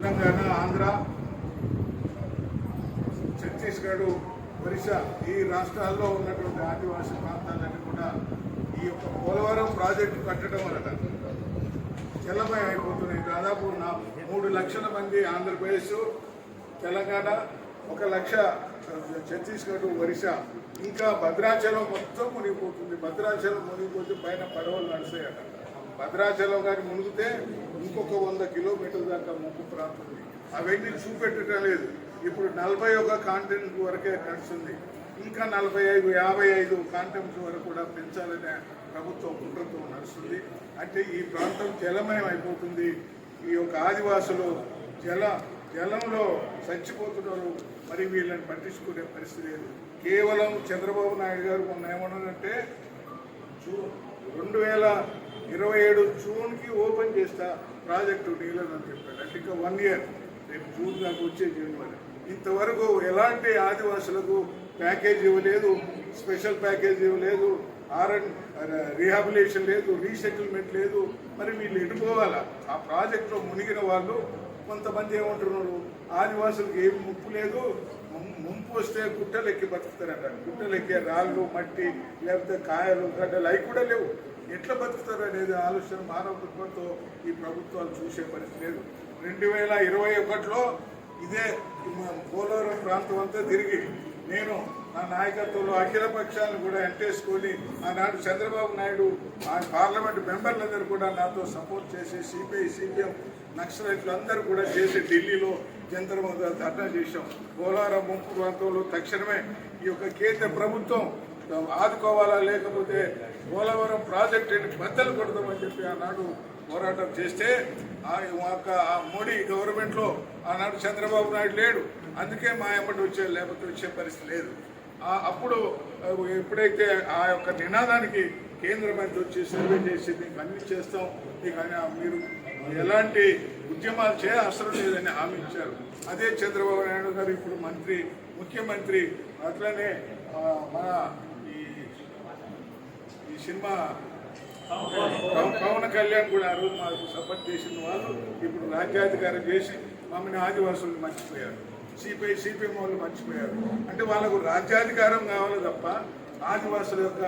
తెలంగాణ, ఆంధ్ర, ఛత్తీస్గఢ్, ఒరిస్సా ఈ రాష్ట్రాల్లో ఉన్నటువంటి ఆదివాసీ ప్రాంతాలన్నీ కూడా ఈ యొక్క పోలవరం ప్రాజెక్టు కట్టడం వలన జలమయం అయిపోతున్నాయి. దాదాపు 3 లక్షల మంది ఆంధ్రప్రదేశ్, తెలంగాణ, 1 లక్ష ఛత్తీస్గఢ్, ఒరిస్సా, ఇంకా భద్రాచలం మొత్తం మునిగిపోతుంది. భద్రాచలం మునిగిపోతే పైన పడవలు నడిచాయట. భద్రాచలం గారి మునిగితే ఇంకొక 100 కిలోమీటర్ల దాకా ముప్పు ప్రాంతం ఉంది. అవన్నీ చూపెట్టడం లేదు. ఇప్పుడు 41 కాంటెంట్ వరకే నడుస్తుంది. ఇంకా 45, 55 కాంటెంట్ వరకు కూడా పెంచాలనే ప్రభుత్వం కుట్రతో నడుస్తుంది. అంటే ఈ ప్రాంతం జలమయం అయిపోతుంది. ఈ యొక్క ఆదివాసులు జలంలో చచ్చిపోతున్నారు. మరి వీళ్ళని పట్టించుకునే పరిస్థితి లేదు. కేవలం చంద్రబాబు నాయుడు గారు మొన్న ఏమన్నారంటే 2027 జూన్కి ఓపెన్ చేస్తా ప్రాజెక్టు డీలర్ అని చెప్పాడు. అంటే ఇంకా 1 ఇయర్, రేపు జూన్ దాకా వచ్చే జనవరి. ఇంతవరకు ఎలాంటి ఆదివాసులకు ప్యాకేజ్ ఇవ్వలేదు, స్పెషల్ ప్యాకేజ్ ఇవ్వలేదు, రీహాబిలేషన్ లేదు, రీసెటిల్మెంట్ లేదు. మరి వీళ్ళు ఎటుపోవాలా? ఆ ప్రాజెక్టులో మునిగిన వాళ్ళు కొంతమంది ఏమంటున్నారు, ఆదివాసులకు ఏమి ముప్పు లేదు, ముంపు వస్తే గుట్టలెక్కి బతుకుతారట. గుట్టలెక్కే రాళ్ళు, మట్టి, లేకపోతే కాయలు, గడ్డలు అవి కూడా లేవు. ఎట్లా బతుకుతారు అనేది ఆలోచన మానవ దృక్పథంతో ఈ ప్రభుత్వాలు చూసే పరిస్థితి లేదు. 2021లో ఇదే పోలవరం ప్రాంతం అంతా తిరిగి నేను నా నాయకత్వంలో అఖిల పక్షాలను కూడా ఎంటేసుకొని ఆనాడు చంద్రబాబు నాయుడు ఆ పార్లమెంటు మెంబర్లందరూ కూడా నాతో సపోర్ట్ చేసి సిపిఐ, సిపిఎం, నక్సలైట్లు అందరూ కూడా చేసి ఢిల్లీలో జంతర్ మంతర్ ధర్నా చేశాం. పోలవరం ముంపు ప్రాంతంలో తక్షణమే ఈ యొక్క కేంద్ర ప్రభుత్వం ఆదుకోవాలా, లేకపోతే పోలవరం ప్రాజెక్టుని బద్దలు కొడదామని చెప్పి ఆనాడు పోరాటం చేస్తే ఆ మోడీ గవర్నమెంట్లో ఆనాడు చంద్రబాబు నాయుడు లేడు. అందుకే మా ఎమ్మటి లేకపోతే వచ్చే పరిస్థితి లేదు. అప్పుడు ఎప్పుడైతే ఆ యొక్క నినాదానికి కేంద్ర మంత్రి వచ్చి సర్వే చేసి మీకు అన్ని చేస్తాం, మీకు మీరు ఎలాంటి ఉద్యమాలు అవసరం లేదని హామీ ఇచ్చారు. అదే చంద్రబాబు నాయుడు గారు ఇప్పుడు ముఖ్యమంత్రి. అట్లనే మన ఈ సినిమా పవన్ కళ్యాణ్ కూడా ఆ రోజు మాకు సపోర్ట్ చేసిన వాళ్ళు ఇప్పుడు రాజ్యాధికారం చేసి మమ్మల్ని ఆదివాసులు మర్చిపోయారు. సిపిఐ, సిపిఎం వాళ్ళు మర్చిపోయారు. అంటే వాళ్ళకు రాజ్యాధికారం కావాలి తప్ప ఆదివాసుల యొక్క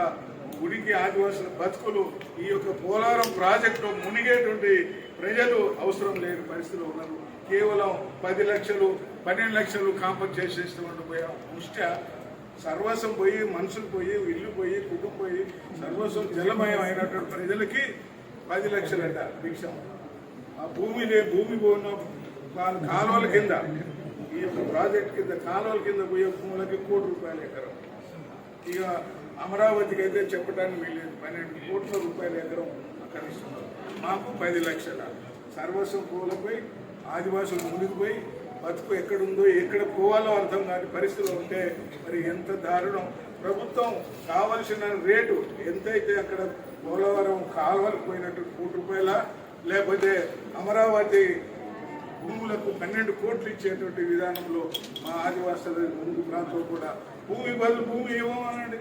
ఉనికి, ఆదివాసుల బతుకులు ఈ యొక్క పోలవరం ప్రాజెక్టు మునిగేటువంటి ప్రజలు అవసరం లేని పరిస్థితిలో ఉన్నారు. కేవలం 10 లక్షలు, 12 లక్షలు కాంపన్సేషన్ ఇస్తూ పోయాం. ముష్ట సర్వస్వం పోయి, మనుషులు పోయి, ఇల్లు పోయి, కుటుంబం పోయి, సర్వస్వం జలమయం అయినటువంటి ప్రజలకి 10 లక్షలంట భిక్షం. ఆ భూమి పోయిన కాలువల కింద, ఈ యొక్క ప్రాజెక్ట్ కింద కాలువల కింద పోయే భూములకి ₹1 కోటి ఎకరం. ఇక అమరావతికి అయితే చెప్పడానికి వీళ్ళేది, ₹12 కోట్ల ఎకరం అక్కడ ఇస్తున్నారు. మాకు 10 లక్షల. సర్వస్వం పూలపై ఆదివాసులు మునిగిపోయి బతుకు ఎక్కడుందో, ఎక్కడ పోవాలో అర్థం కాని పరిస్థితిలో ఉంటే మరి ఎంత దారుణం. ప్రభుత్వం కావలసిన రేటు ఎంతైతే అక్కడ పోలవరం కాలువలకు పోయినట్టు ₹1 కోట్ల, లేకపోతే అమరావతి భూములకు 12 కోట్లు ఇచ్చేటువంటి విధానంలో మా ఆదివాసుల ముందు ప్రాంతం కూడా భూమి బదులు భూమి ఇవ్వమనండి.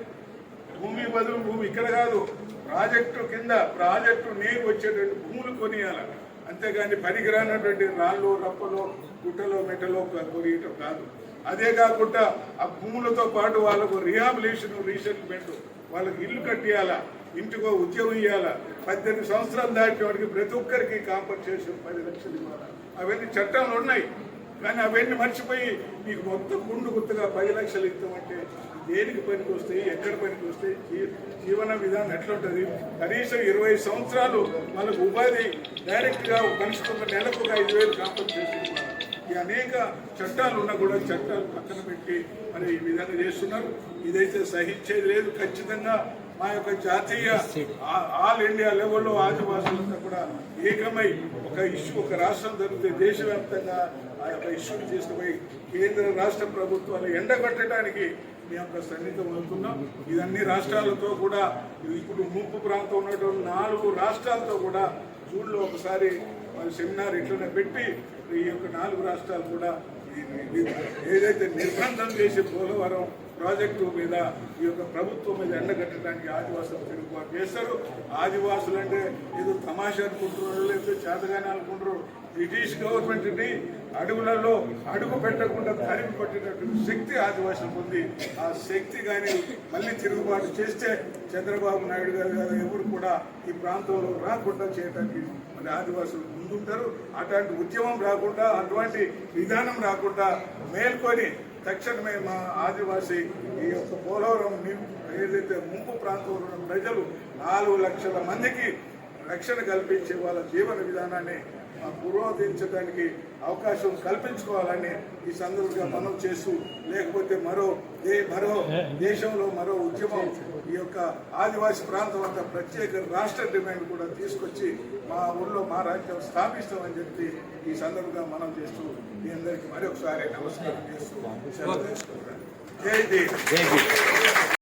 భూమి బదులు భూమి ఇక్కడ కాదు, ప్రాజెక్టు నీరు వచ్చేటువంటి భూములు కొనియాలి. అంతేగాని పనికిరానటువంటి రాళ్ళు, రప్పలో, గుట్టలో, మెట్టలో కొనియటం కాదు. అదే కాకుండా ఆ భూములతో పాటు వాళ్ళకు రీహాబిలేషన్, రీసెటిల్మెంట్, వాళ్ళకి ఇల్లు కట్టియాలా, ఇంటికో ఉద్యోగం ఇవ్వాలా. 18 సంవత్సరాలు దాటిన వాడికి ప్రతి ఒక్కరికి కాంపన్సేషన్ 10 లక్షలు ఇవ్వాలి. అవన్నీ చట్టాలు ఉన్నాయి. కానీ అవన్నీ మర్చిపోయి మీకు మొత్తం గుర్తుగా 10 లక్షలు ఇస్తామంటే దేనికి పనికి వస్తాయి, ఎక్కడ పనికి వస్తాయి, జీవన విధానం ఎట్లుంటుంది? కనీసం 20 సంవత్సరాలు వాళ్ళకు ఉపాధి డైరెక్ట్గా మనిషికి నెలకు 5,000 కాంపన్సేషన్ ఇవ్వాలి. ఈ అనేక చట్టాలు ఉన్నా కూడా చట్టాలు పక్కన పెట్టి మరి ఈ విధంగా చేస్తున్నారు. ఇదైతే సహించేది లేదు. ఖచ్చితంగా మా యొక్క జాతీయ ఆల్ ఇండియా లెవెల్లో ఆదివాసులంతా కూడా ఏకమై ఒక ఇష్యూ, ఒక రాష్ట్రం జరిగితే దేశవ్యాప్తంగా ఆ యొక్క ఇష్యూని తీసుకుపోయి కేంద్ర రాష్ట్ర ప్రభుత్వాలు ఎండగట్టడానికి మేము సన్నిహితం అవుతున్నాం. ఇదన్నీ రాష్ట్రాలతో కూడా, ఇప్పుడు ముంపు ప్రాంతం ఉన్నటువంటి 4 రాష్ట్రాలతో కూడా జూన్లో ఒకసారి సెమినార్ ఇట్లనే పెట్టి ఈ యొక్క 4 రాష్ట్రాలు కూడా ఏదైతే నిర్బంధం చేసి పోలవరం ప్రాజెక్టు మీద ఈ యొక్క ప్రభుత్వం మీద ఎండగట్టడానికి ఆదివాసులు తిరుగుబాటు చేస్తారు. ఆదివాసులు అంటే ఏదో తమాషా అనుకుంటున్నారు, లేకపోతే చేతగానే అనుకుంటారు. బ్రిటిష్ గవర్నమెంట్ని అడుగులలో అడుగు పెట్టకుండా తరిమి కొట్టినటువంటి శక్తి ఆదివాసులకు ఉంది. ఆ శక్తి కానీ మళ్ళీ తిరుగుబాటు చేస్తే చంద్రబాబు నాయుడు గారు ఎవరు కూడా ఈ ప్రాంతంలో రాకుండా చేయడానికి మరి ఆదివాసులు ముందుంటారు. అటువంటి ఉద్యమం రాకుండా, అటువంటి విధానం రాకుండా మేల్కొని తక్షణమే మా ఆదివాసీ ఈ యొక్క పోలవరం ఏదైతే ముంపు ప్రాంతంలో ఉన్న ప్రజలు 4 లక్షల మందికి రక్షణ కల్పించే వాళ్ళ జీవన విధానాన్ని పురోగతించడానికి అవకాశం కల్పించుకోవాలని ఈ సందర్భంగా మనం చేస్తూ, లేకపోతే మరో దేశంలో మరో ఉద్యమం ఈ యొక్క ఆదివాసీ ప్రాంతం అంతా ప్రత్యేక రాష్ట్ర డిమాండ్ కూడా తీసుకొచ్చి మా ఊళ్ళో మా రాజ్యం స్థాపిస్తామని చెప్పి ఈ సందర్భంగా మనం చేస్తూ మీ అందరికీ మరొకసారి నమస్కారం చేస్తూ సెలవు తీసుకుంటున్నాను. జై భీమ్.